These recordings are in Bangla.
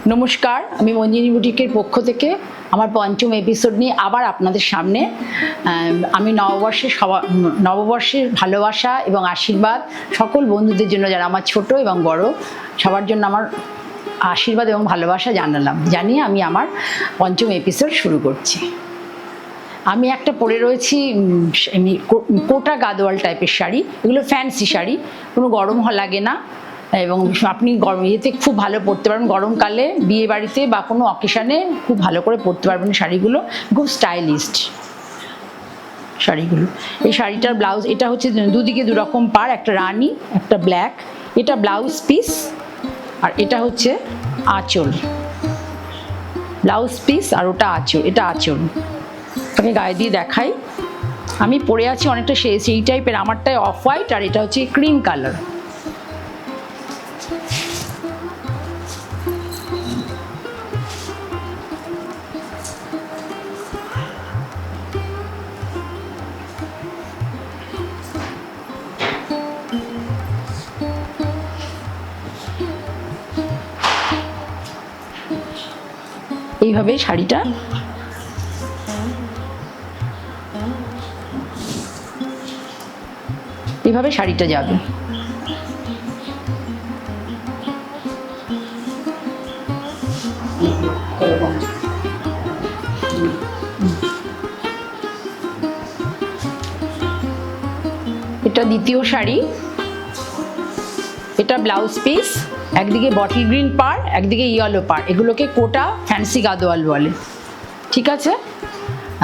নমস্কার, আমি মঞ্জিনী বুটিকের পক্ষ থেকে আমার পঞ্চম এপিসোড নিয়ে আবার আপনাদের সামনে। আমি নববর্ষের ভালোবাসা এবং আশীর্বাদ সকল বন্ধুদের জন্য, যারা আমার ছোট এবং বড় সবার জন্য আমার আশীর্বাদ এবং ভালোবাসা জানিয়ে আমি আমার পঞ্চম এপিসোড শুরু করছি। আমি একটা পরে রয়েছি কোটা গাদোয়াল টাইপের শাড়ি। এগুলো ফ্যান্সি শাড়ি, কোনো গরম লাগে না এবং আপনি ইয়েতে খুব ভালো পরতে পারবেন। গরমকালে বিয়ে বাড়িতে বা কোনো অকেশানে খুব ভালো করে পরতে পারবেন। শাড়িগুলো খুব স্টাইলিস্ট শাড়িগুলো। এই শাড়িটার ব্লাউজ, এটা হচ্ছে দুদিকে দুরকম পার, একটা রানি একটা ব্ল্যাক। এটা ব্লাউজ পিস আর এটা হচ্ছে আঁচল। ব্লাউজ পিস আর ওটা আঁচল, এটা আঁচল। আমি গায়ে দিয়ে দেখাই। আমি পরে আছি অনেকটা সেই টাইপের, আমারটাই অফ হোয়াইট আর এটা হচ্ছে ক্রিম কালার। এইভাবে শাড়িটা যাবে। এটা দ্বিতীয় শাড়ি, এটা ব্লাউজ পিস, একদিকে বটল গ্রিন পার একদিকে ইয়েলো পার। এগুলোকে কোটা ফ্যান্সি গাদোয়াল বলে, ঠিক আছে?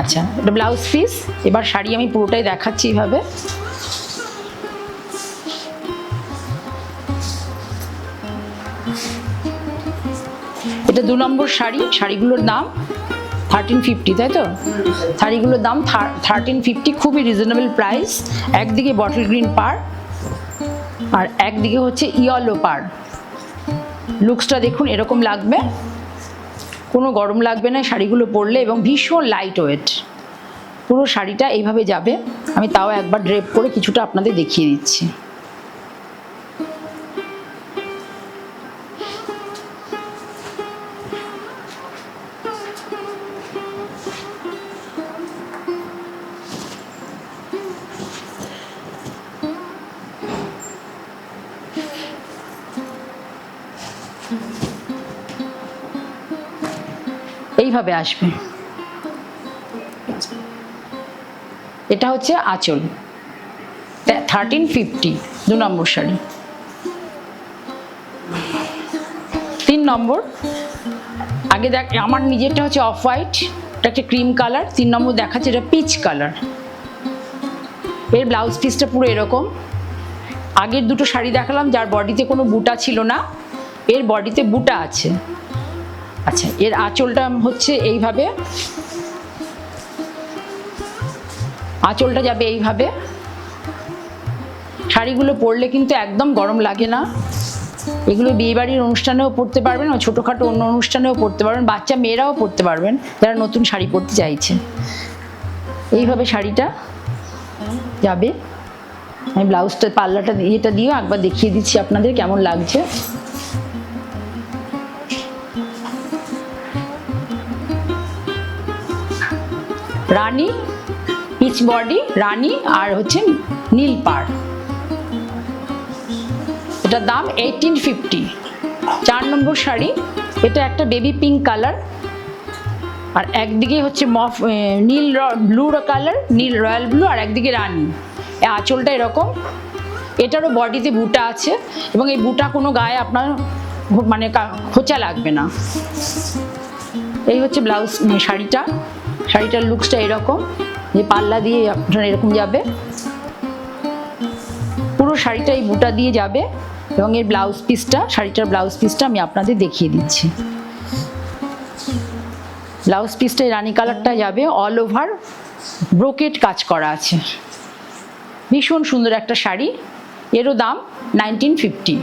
আচ্ছা, এটা ব্লাউজ পিস। এবার শাড়ি আমি পুরোটাই দেখাচ্ছি এইভাবে। এটা 2 নম্বর শাড়ি। শাড়িগুলোর দাম 1350, তাই তো? শাড়িগুলোর দাম 1350, খুবই রিজনেবল প্রাইস। একদিকে বটল গ্রিন পার আর একদিকে হচ্ছে ইয়েলো পার। লুকসটা দেখুন, এরকম লাগবে, কোনো গরম লাগবে না শাড়িগুলো পরলে এবং ভীষণ লাইট ওয়েট। পুরো শাড়িটা এইভাবে যাবে। আমি তাও একবার ড্রেপ করে কিছুটা আপনাদের দেখিয়ে দিচ্ছি। এইভাবে আসবে। এটা হচ্ছে আঁচল, 1350, 2 নম্বর শাড়ি। 3 নম্বর, আগে দেখ, আমার নিজেরটা হচ্ছে অফ হোয়াইট, এটা একটা ক্রিম কালার। 3 নম্বর দেখাচ্ছে, এটা পিচ কালার। এর ব্লাউজ পিসটা পুরো এরকম। আগের দুটো শাড়ি দেখালাম যার বডিতে কোনো বুটা ছিল না, এর বডিতে বুটা আছে। আচ্ছা, এর আঁচলটা হচ্ছে এইভাবে, আঁচলটা যাবে এইভাবে। শাড়িগুলো পরলে কিন্তু একদম গরম লাগে না। এগুলো বিয়েবাড়ির অনুষ্ঠানেও পরতে পারবেন, ছোটোখাটো অন্য অনুষ্ঠানেও পরতে পারবেন, বাচ্চা মেয়েরাও পরতে পারবেন যারা নতুন শাড়ি পরতে চাইছে। এইভাবে শাড়িটা যাবে। আমি ব্লাউজটা পাল্লাটা এটা দিয়েও একবার দেখিয়ে দিচ্ছি আপনাদের কেমন লাগছে। রানী পিচ বডি, রানী আর হচ্ছে নীল পাড়। এটার দাম 1850। 4 নম্বর শাড়ি, এটা একটা বেবি পিঙ্ক কালার আর একদিকে হচ্ছে নীল ব্লু কালার, নীল রয়্যাল ব্লু, আর একদিকে রানী। এই আঁচলটা এরকম। এটারও বডিতে বুটা আছে এবং এই বুটা কোনো গায়ে আপনার মানে খোঁচা লাগবে না। এই হচ্ছে ব্লাউজ শাড়িটার লুকসটা এরকম, যে পাল্লা দিয়ে আপনার এরকম যাবে। পুরো শাড়িটা এই বুটা দিয়ে যাবে এবং এর ব্লাউজ পিসটা, শাড়িটার ব্লাউজ পিসটা আমি আপনাদের দেখিয়ে দিচ্ছি। ব্লাউজ পিসটা রানী কালারটা যাবে, অল ওভার ব্রোকেট কাজ করা আছে। ভীষণ সুন্দর একটা শাড়ি। এরও দাম 1950।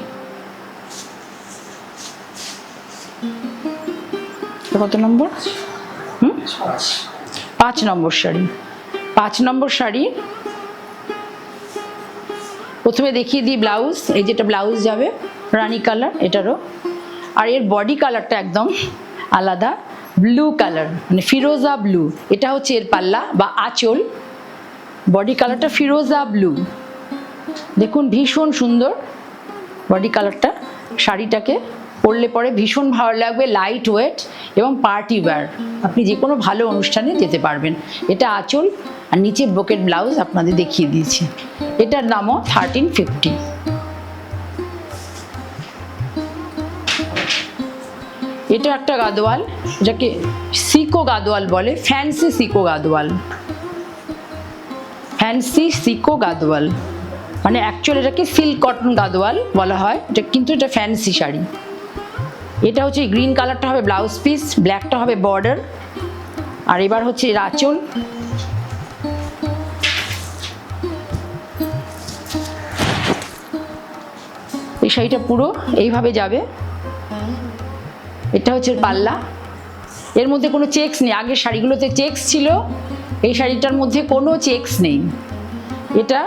কত নম্বর? 5 নম্বর শাড়ি। 5 নম্বর শাড়ি প্রথমে দেখিয়ে দিই ব্লাউজ। এই যেটা ব্লাউজ যাবে রানী কালার, এটারও আর এর বডি কালারটা একদম আলাদা, ব্লু কালার, মানে ফিরোজা ব্লু। এটা হচ্ছে এর পাল্লা বা আঁচল, বডি কালারটা ফিরোজা ব্লু। দেখুন ভীষণ সুন্দর বডি কালারটা। শাড়িটাকে পরলে পরে ভীষণ ভালো লাগবে, লাইট ওয়েট এবং পার্টি ওয়্যার, আপনি যে কোনো ভালো অনুষ্ঠানে যেতে পারবেন। এটা আঁচল, আর নিচে ব্রোকেট ব্লাউজ আপনাদের দেখিয়ে দিয়েছি। এটার দামও 1350। এটা একটা গাদোয়াল, এটাকে সিকো গাদোয়াল বলে, ফ্যান্সি সিকো গাদোয়াল, ফ্যান্সি সিকো গাদোয়াল, মানে অ্যাকচুয়ালি এটাকে সিল্ক কটন গাদোয়াল বলা হয়, এটা কিন্তু এটা ফ্যান্সি শাড়ি। এটা হচ্ছে গ্রিন কালারটা হবে ব্লাউজ পিস, ব্ল্যাকটা হবে বর্ডার। আর এবার হচ্ছে এর আঁচল। এই শাড়িটা পুরো এইভাবে যাবে। এটা হচ্ছে পাল্লা, এর মধ্যে কোনো চেকস নেই, আগের শাড়িগুলোতে চেকস ছিল, এই শাড়িটার মধ্যে কোনো চেকস নেই। এটা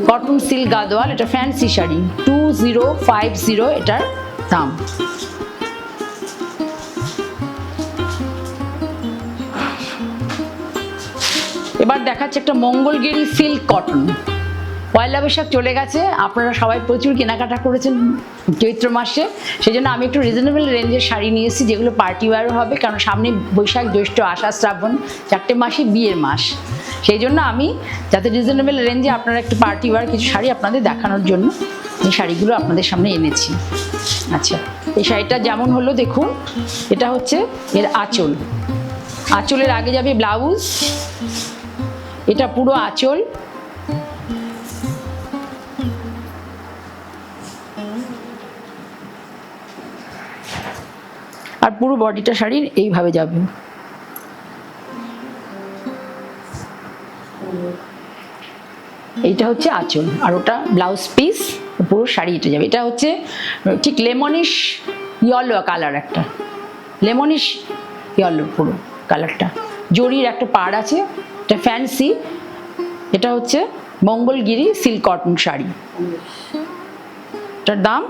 কটন সিল্ক গাদোয়াল, এটা ফ্যান্সি শাড়ি, 2050 এটার দাম। এবার দেখাচ্ছে একটা মঙ্গলগিরি সিল্ক কটন। পয়লা বৈশাখ চলে গেছে, আপনারা সবাই প্রচুর কেনাকাটা করেছেন চৈত্র মাসে, সেই জন্য আমি একটু রিজনেবল রেঞ্জের শাড়ি নিয়ে এসেছি, যেগুলো পার্টি ওয়্যারও হবে, কারণ সামনে বৈশাখ, জ্যৈষ্ঠ, আষাঢ়, শ্রাবণ, 4টে মাসই বিয়ের মাস। সেই জন্য আমি যাতে রিজনেবল রেঞ্জে আপনারা একটু পার্টি ওয়্যার কিছু শাড়ি আপনাদের দেখানোর জন্য এই শাড়িগুলো আপনাদের সামনে এনেছি। আচ্ছা, এই শাড়িটা যেমন হলো দেখুন, এটা হচ্ছে এর আঁচল, আঁচলের আগে যাবে ব্লাউজ, এটা পুরো আঁচল। আর পুরো বডিটা শাড়ির এইভাবে যাবে। এইটা হচ্ছে আঁচল, আর ওটা ব্লাউজ পিস, পুরো শাড়ি এটা যাবে। এটা হচ্ছে ঠিক লেমনিশ ইয়েলো কালার, একটা লেমনিশ ইয়েলো পুরো কালারটা, জরির একটা পাড় আছে, এটা ফ্যান্সি। এটা হচ্ছে মঙ্গলগিরি সিল্ক কটন শাড়ি, এটার দাম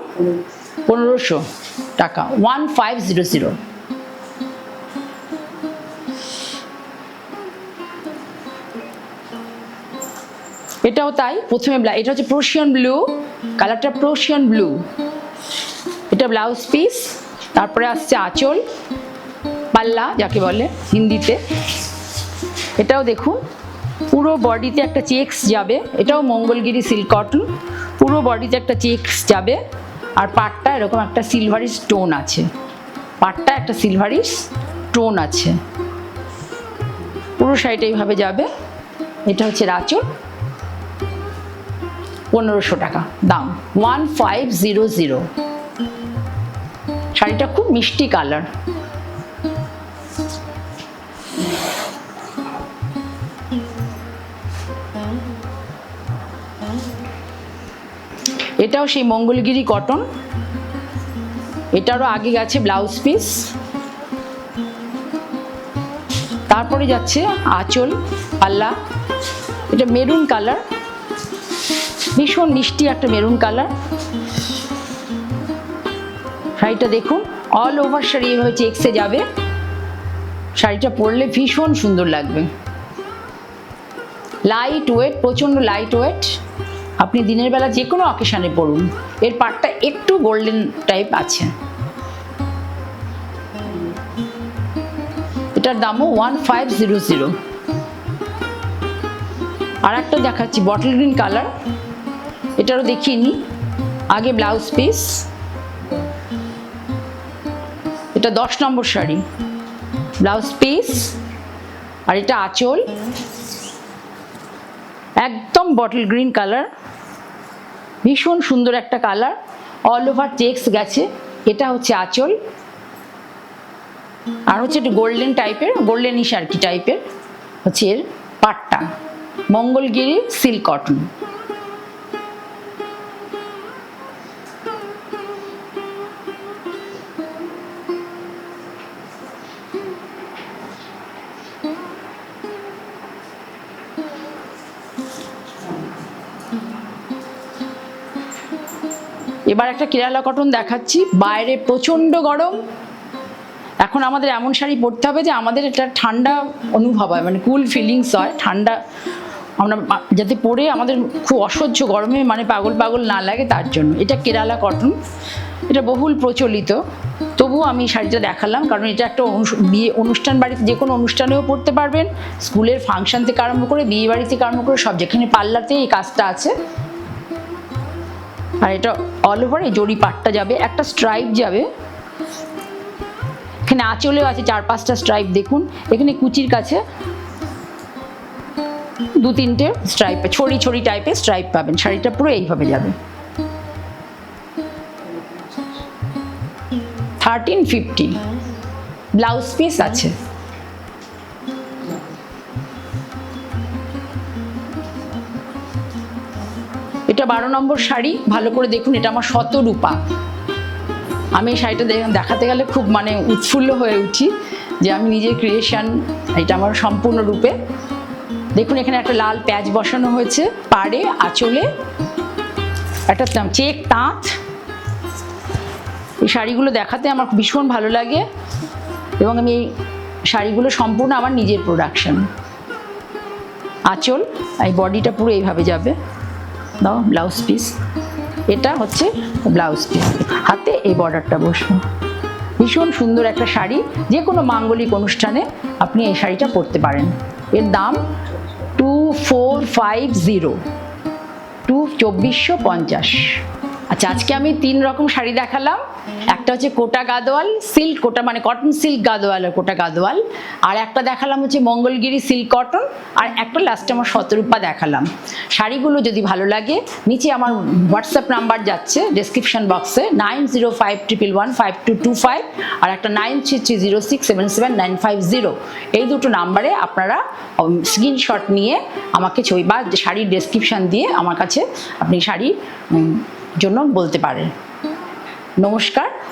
1500 টাকা, 1500। এটাও তাই, প্রথমে এটা হচ্ছে প্রোশিয়ান ব্লু কালারটা, প্রোশিয়ান ব্লু, এটা ব্লাউজ পিস, তারপরে আসছে আঁচল, পাল্লা যাকে বলে হিন্দিতে। এটাও দেখুন পুরো বডিতে একটা চেকস যাবে, এটাও মঙ্গলগিরি সিল্ক কটন, পুরো বডিতে একটা চেকস যাবে। আর পাটটা এরকম একটা সিলভারি স্টোন আছে, পাটটা একটা সিলভারি স্টোন আছে, পুরো শাড়িটা এইভাবে যাবে। এটা হচ্ছে আঁচল, 1500 টাকা দাম, 1500। শাড়িটা খুব মিষ্টি কালার। এটাও সেই মঙ্গলগিরি কটন, এটারও আগে গেছে ব্লাউজ পিস, তারপরে যাচ্ছে আঁচল, পাল্লা। এটা মেরুন কালার, ভীষণ মিষ্টি একটা মেরুন কালার। শাড়িটা দেখুন অল ওভার শাড়ি এভাবে চেকসে যাবে, শাড়িটা পরলে ভীষণ সুন্দর লাগবে, লাইট ওয়েট, প্রচণ্ড লাইট ওয়েট, আপনি দিনের বেলা যে কোনো অকেশানে পরুন। এর পাটটা একটু গোল্ডেন টাইপ আছে। এটার দামও 1500। আর একটা দেখাচ্ছি বটল গ্রিন কালার, এটারও দেখিয়ে নিই। আগে ব্লাউজ পিস, এটা 10 নম্বর শাড়ি, ব্লাউজ পিস, আর এটা আঁচল, একদম বটল গ্রিন কালার, ভীষণ সুন্দর একটা কালার, অল ওভার চেকস গেছে। এটা হচ্ছে আঁচল, আর হচ্ছে একটু গোল্ডেন টাইপের, গোল্ডেনিশ আর কি টাইপের হচ্ছে এর পাটটা, মঙ্গলগিরি সিল্ক কটন। এবার একটা কেরালা কটন দেখাচ্ছি। বাইরে প্রচণ্ড গরম, এখন আমাদের এমন শাড়ি পরতে হবে যে আমাদের একটা ঠান্ডা অনুভব হয়, মানে কুল ফিলিংস হয়, ঠান্ডা আমরা যাতে পরে আমাদের খুব অসহ্য গরমে মানে পাগল পাগল না লাগে তার জন্য। এটা কেরালা কটন, এটা বহুল প্রচলিত, তবুও আমি শাড়িটা দেখালাম কারণ এটা একটা বিয়ে অনুষ্ঠান বাড়িতে যে কোনো অনুষ্ঠানেও পরতে পারবেন, স্কুলের ফাংশন থেকে আরম্ভ করে বিয়ে বাড়ি থেকে আরম্ভ করে সব, যেখানে পার্লারতে এই কাজটা আছে। আর এটা অল ওভার এই জড়ি পাটটা যাবে, একটা স্ট্রাইপ যাবে, এখানে আঁচলেও আছে 4-5টা স্ট্রাইপ দেখুন, এখানে কুচির কাছে 2-3টে স্ট্রাইপ, ছড়ি ছড়ি টাইপের স্ট্রাইপ পাবেন। শাড়িটা পুরো এইভাবে যাবে। 1350 ব্লাউজ পিস আছে। এটা 12 নম্বর শাড়ি, ভালো করে দেখুন, এটা আমার শতরূপা। আমি এই শাড়িটা দেখাতে গেলে খুব মানে উৎফুল্ল হয়ে উঠি যে আমি নিজের ক্রিয়েশন, এটা আমার সম্পূর্ণ রূপে। দেখুন এখানে একটা লাল প্যাচ বসানো হয়েছে, পাড়ে আঁচলে একটা চেক তাঁত। এই শাড়িগুলো দেখাতে আমার ভীষণ ভালো লাগে এবং আমি এই শাড়িগুলো সম্পূর্ণ আমার নিজের প্রোডাকশন। আঁচল, এই বডিটা পুরো এইভাবে যাবে, দাও ব্লাউজ পিস, এটা হচ্ছে ব্লাউজ পিস, হাতে এই বর্ডারটা বসবে। ভীষণ সুন্দর একটা শাড়ি, যে কোনো মাঙ্গলিক অনুষ্ঠানে আপনি এই শাড়িটা পরতে পারেন। এর দাম 2450, 2450। আচ্ছা, আজকে আমি 3 রকম শাড়ি দেখালাম। একটা হচ্ছে কোটা গাদোয়াল সিল্ক, কোটা মানে কটন সিল্ক গাদোয়াল আর কোটা গাদোয়াল, আর একটা দেখালাম হচ্ছে মঙ্গলগিরি সিল্ক কটন, আর একটা লাস্টে আমার শতরূপা দেখালাম। শাড়িগুলো যদি ভালো লাগে নিচে আমার হোয়াটসঅ্যাপ নাম্বার যাচ্ছে ডেসক্রিপশন বক্সে, 9051115225 আর একটা 9330677950। এই দুটো নাম্বারে আপনারা স্ক্রিনশট নিয়ে আমাকে ছবি বা শাড়ির ডেসক্রিপশন দিয়ে আমার কাছে আপনি শাড়ির জন্য বলতে পারেন। নমস্কার।